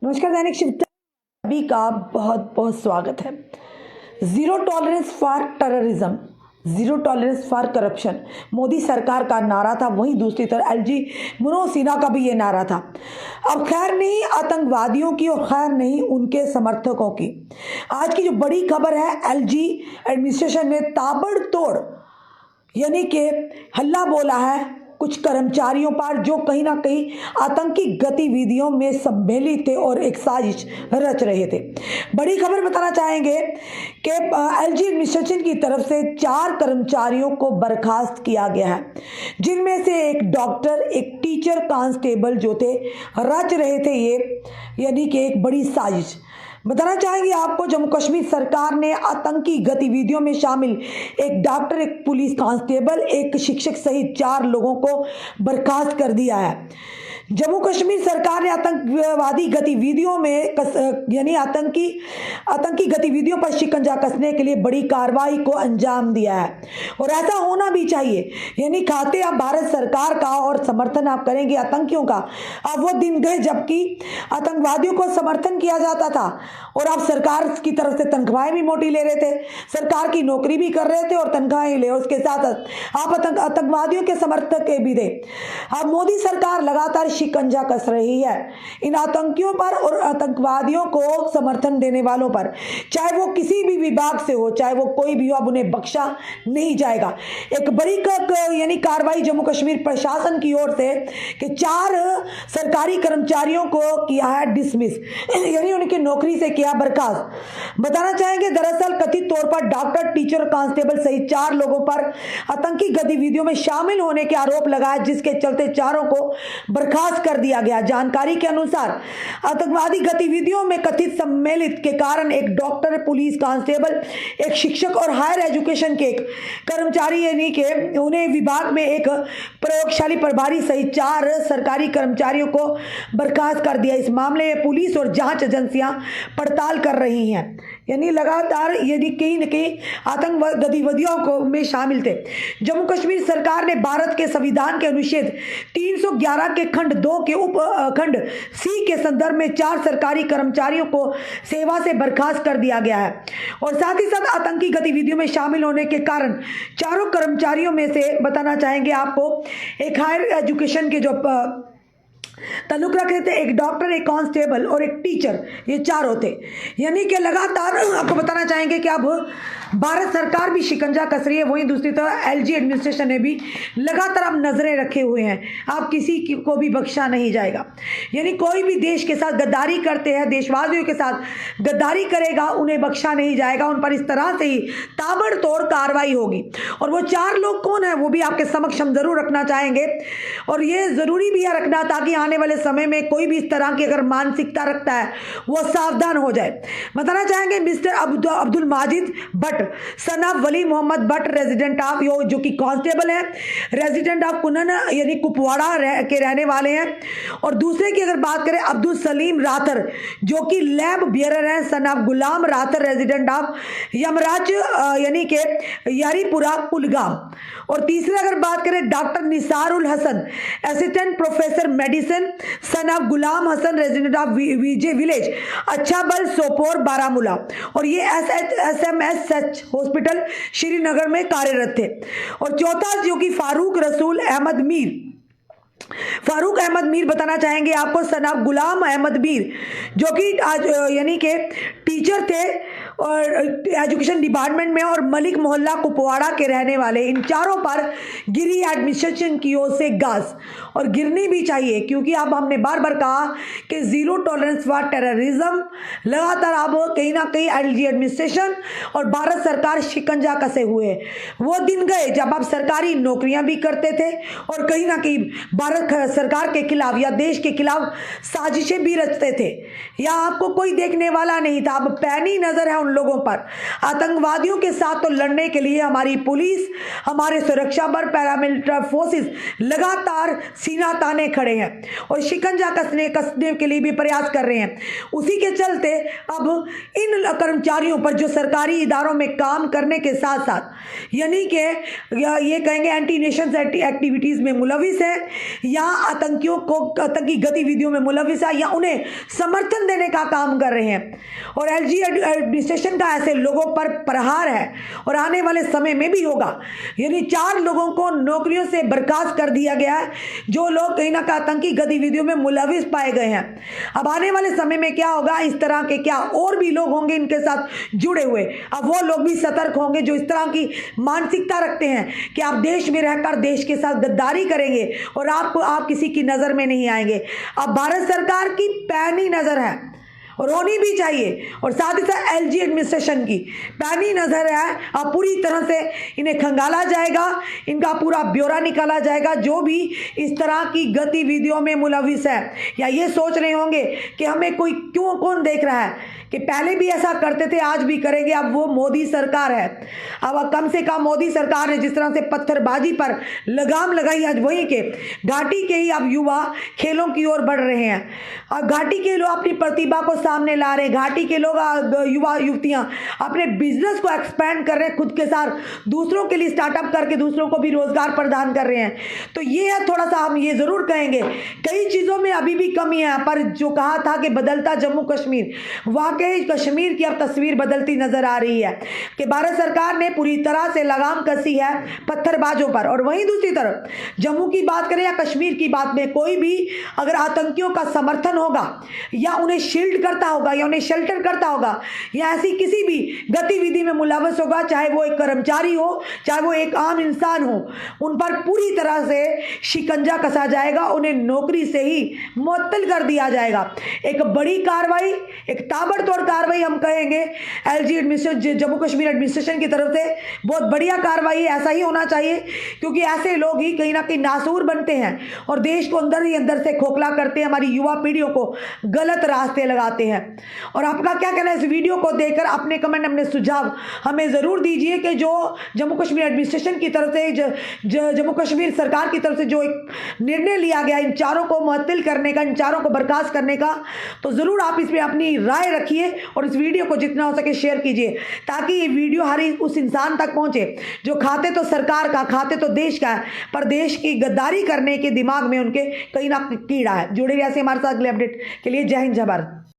नमस्कार, दैनिक शिव सभी का बहुत बहुत स्वागत है। Zero tolerance for terrorism, zero tolerance for corruption Modi सरकार का नारा था। वहीं दूसरी तरफ एलजी मनोज सिन्हा का भी ये नारा था। अब खैर नहीं आतंकवादियों की और खैर नहीं उनके समर्थकों की। आज की जो बड़ी खबर है, एलजी एडमिनिस्ट्रेशन ने ताबड़तोड़ यानी कि हल्ला बोला है कुछ कर्मचारियों पर जो कहीं ना कहीं आतंकी गतिविधियों में सम्मिलित थे और एक साजिश रच रहे थे। बड़ी खबर बताना चाहेंगे कि एलजी एडमिनिस्ट्रेशन की तरफ से 4 कर्मचारियों को बर्खास्त किया गया है, जिनमें से एक डॉक्टर, एक टीचर कांस्टेबल जो थे रच रहे थे ये यानी कि एक बड़ी साजिश। बताना चाहेंगे आपको, जम्मू कश्मीर सरकार ने आतंकी गतिविधियों में शामिल एक डॉक्टर, एक पुलिस कांस्टेबल, एक शिक्षक सहित 4 लोगों को बर्खास्त कर दिया है। जम्मू कश्मीर सरकार ने आतंकवादी गतिविधियों में यानी आतंकी गतिविधियों पर शिकंजा कसने के लिए बड़ी कार्रवाई को अंजाम दिया है और ऐसा होना भी चाहिए। यानी खाते आप भारत सरकार का और समर्थन आप करेंगे आतंकियों का। अब वो दिन गए जबकि आतंकवादियों को समर्थन किया जाता था और आप सरकार की तरफ से तनख्वाहें भी मोटी ले रहे थे, सरकार की नौकरी भी कर रहे थे और तनख्वाहें ले, उसके साथ आप आतंकवादियों के समर्थक भी थे। अब मोदी सरकार लगातार शिकंजा कस रही है इन आतंकियों पर और आतंकवादियों को समर्थन देने वालों पर, चाहे वो किसी भी विभाग से हो, चाहे वो कोई भी हो, अब उन्हें बख्शा नहीं जाएगा। एक बड़ी यानी कार्रवाई जम्मू कश्मीर प्रशासन की ओर से कि 4 सरकारी कर्मचारियों को किया है डिसमिस, यानी उनकी नौकरी से किया बर्खास्त। बताना चाहेंगे दरअसल कथित तौर पर डॉक्टर, टीचर, कांस्टेबल सहित 4 लोगों पर आतंकी गतिविधियों में शामिल होने के आरोप लगाए, जिसके चलते चारों को बर्खास्त कर दिया गया। जानकारी के अनुसार आतंकवादी गतिविधियों में कथित सम्मिलित के कारण एक डॉक्टर, पुलिस कांस्टेबल, एक शिक्षक और हायर एजुकेशन के एक कर्मचारी यानी कि उन्हें विभाग में एक प्रयोगशाली प्रभारी सहित 4 सरकारी कर्मचारियों को बर्खास्त कर दिया। इस मामले में पुलिस और जांच एजेंसियां पड़ताल कर रही हैं। यानी लगातार यदि कहीं न कहीं आतंक गतिविधियों को में शामिल थे। जम्मू कश्मीर सरकार ने भारत के संविधान के अनुच्छेद 311 के खंड 2 के उप खंड सी के संदर्भ में 4 सरकारी कर्मचारियों को सेवा से बर्खास्त कर दिया गया है और साथ ही साथ आतंकी गतिविधियों में शामिल होने के कारण चारों कर्मचारियों में से बताना चाहेंगे आपको, एक हायर एजुकेशन के जो ताल्लुक रखते थे, एक डॉक्टर, एक कांस्टेबल और एक टीचर, ये 4 होते। यानी कि लगातार आपको बताना चाहेंगे कि अब भारत सरकार भी शिकंजा कस रही है। वहीं दूसरी तरफ एलजी एडमिनिस्ट्रेशन ने भी लगातार अब नजरें रखे हुए हैं। आप किसी को भी बख्शा नहीं जाएगा। यानी कोई भी देश के साथ गद्दारी करते हैं, देशवासियों के साथ गद्दारी करेगा, उन्हें बख्शा नहीं जाएगा। उन पर इस तरह से ही ताबड़तोड़ कार्रवाई होगी। और वो 4 लोग कौन है वो भी आपके समक्ष हम जरूर रखना चाहेंगे और ये जरूरी भी है रखना, ताकि आने वाले समय में कोई भी इस तरह की अगर मानसिकता रखता है वो सावधान हो जाए। बताना चाहेंगे mister Abdul Majid Bhatt, son of Wali Mohammad Bhatt, resident of जो कि कांस्टेबल है, रेजिडेंट ऑफ कुनन यानी कुपवाड़ा के रहने वाले हैं। और दूसरे की अगर बात करें अब्दुल सलीम राथर, जो कि लैब बियरर हैं, son of Ghulam Rather, resident of यमराज यानी के यारीपुरा कुलगाम। और तीसरे अगर बात करें doctor Nisarul Hasan, assistant professor medicine, son of Ghulam Hasan, resident of Vijay village, Achabal, Sopore, Baramulla. और ये SMSH हॉस्पिटल श्रीनगर में कार्यरत थे। और चौथा जो कि फारूक अहमद मीर बताना चाहेंगे आपको, सन ऑफ गुलाम अहमद मीर, जो कि आज यानी के टीचर थे और एजुकेशन डिपार्टमेंट में और मलिक मोहल्ला कुपवाड़ा के रहने वाले। इन चारों पर गिरी एडमिनिस्ट्रेशन की ओर से गाज और गिरनी भी चाहिए, क्योंकि अब हमने बार बार कहा कि जीरो टॉलरेंस फॉर टेररिज्म। लगातार अब कहीं ना कहीं एलजी एडमिनिस्ट्रेशन और भारत सरकार शिकंजा कसे हुए। वो दिन गए जब आप सरकारी नौकरियां भी करते थे और कहीं ना कहीं भारत सरकार के खिलाफ या देश के खिलाफ साजिशें भी रचते थे, या आपको कोई देखने वाला नहीं था। अब पैनी नजर है उन लोगों पर। आतंकवादियों के साथ तो लड़ने के लिए हमारी पुलिस, हमारे सुरक्षा बल, पैरामिलिट्री फोर्सेस लगातार सीना ताने खड़े हैं और शिकंजा कसने के लिए भी प्रयास कर रहे हैं। उसी के चलते अब इन कर्मचारियों पर जो सरकारी इदारों में काम करने के साथ साथ यानी कि ये कहेंगे एंटी नेशन एक्टिविटीज में मुलविस है या आतंकी गतिविधियों में मुलविस है या उन्हें समर्थन देने का काम कर रहे हैं। और एलजी एडमिनिस्ट्रेशन का ऐसे लोगों पर प्रहार है और आने वाले समय में भी होगा। यानी 4 लोगों को नौकरियों से बर्खास्त कर दिया गया है जो लोग कहीं ना कहीं आतंकी गतिविधियों में मुलविस पाए गए हैं। अब आने वाले समय में क्या होगा, इस तरह के क्या और भी लोग होंगे इनके साथ जुड़े हुए। अब वो लोग भी सतर्क होंगे जो इस तरह की मानसिकता रखते हैं कि आप देश में रहकर देश के साथ गद्दारी करेंगे और आप किसी की नजर में नहीं आएंगे। अब भारत सरकार की पैनी नजर है और होनी भी चाहिए और साथ ही साथ एलजी एडमिनिस्ट्रेशन की पैनी नजर है। अब पूरी तरह से इन्हें खंगाला जाएगा, इनका पूरा ब्यौरा निकाला जाएगा जो भी इस तरह की गतिविधियों में मुलविस है या ये सोच रहे होंगे कि हमें कौन देख रहा है कि पहले भी ऐसा करते थे आज भी करेंगे। अब वो मोदी सरकार है। अब कम से कम मोदी सरकार ने जिस तरह से पत्थरबाजी पर लगाम लगाई, आज वहीं के घाटी के ही अब युवा खेलों की ओर बढ़ रहे हैं। अब घाटी के लोग अपनी प्रतिभा को सामने ला रहे हैं, घाटी के लोग युवा युवतियां अपने बिजनेस को एक्सपेंड कर रहे हैं, खुद के साथ दूसरों के लिए स्टार्टअप करके दूसरों को भी रोजगार प्रदान कर रहे हैं। तो ये है थोड़ा सा हम ये जरूर कहेंगे कई चीजों में अभी भी कमी है, पर जो कहा था कि बदलता जम्मू कश्मीर, वाकई कश्मीर की अब तस्वीर बदलती नजर आ रही है कि भारत सरकार ने पूरी तरह से लगाम कसी है पत्थरबाजों पर। और वहीं दूसरी तरफ जम्मू की बात करें या कश्मीर की बात में, कोई भी अगर आतंकियों का समर्थन होगा या उन्हें शील्ड करता होगा या उन्हें शेल्टर करता होगा या ऐसी किसी भी गतिविधि में मुलविस होगा, चाहे वो एक कर्मचारी हो चाहे वो एक आम इंसान हो, उन पर पूरी तरह से शिकंजा कसा जाएगा, उन्हें नौकरी से ही मुअत्तल कर दिया जाएगा। एक बड़ी कार्रवाई, एक ताबड़तोड़ कार्रवाई हम कहेंगे LG administration, Jammu Kashmir administration की तरफ से बहुत बढ़िया कार्रवाई, ऐसा ही होना चाहिए क्योंकि ऐसे लोग ही कहीं ना कहीं नासूर बनते हैं और देश को अंदर ही अंदर से खोखला करते हैं, हमारी युवा पीढ़ियों को गलत रास्ते लगाते हैं। और आपका क्या कहना है इस वीडियो को देखकर, अपने कमेंट, अपने सुझाव हमें जरूर दीजिए कि जो जम्मू कश्मीर एडमिनिस्ट्रेशन की तरफ से, जम्मू कश्मीर सरकार की तरफ से जो एक निर्णय लिया गया इन 4 को मुअत्तल करने का, इन 4 को बर्खास्त करने का, तो जरूर आप इसमें अपनी राय रखिए और इस वीडियो को जितना हो सके शेयर कीजिए ताकि ये वीडियो हर उस इंसान तक पहुंचे जो खाते तो सरकार का, खाते तो देश का है, पर देश की गद्दारी करने के दिमाग में उनके कहीं ना कीड़ा है। जुड़े रहिए हमारे साथ अगले अपडेट के लिए। जय हिंद, जय भारत।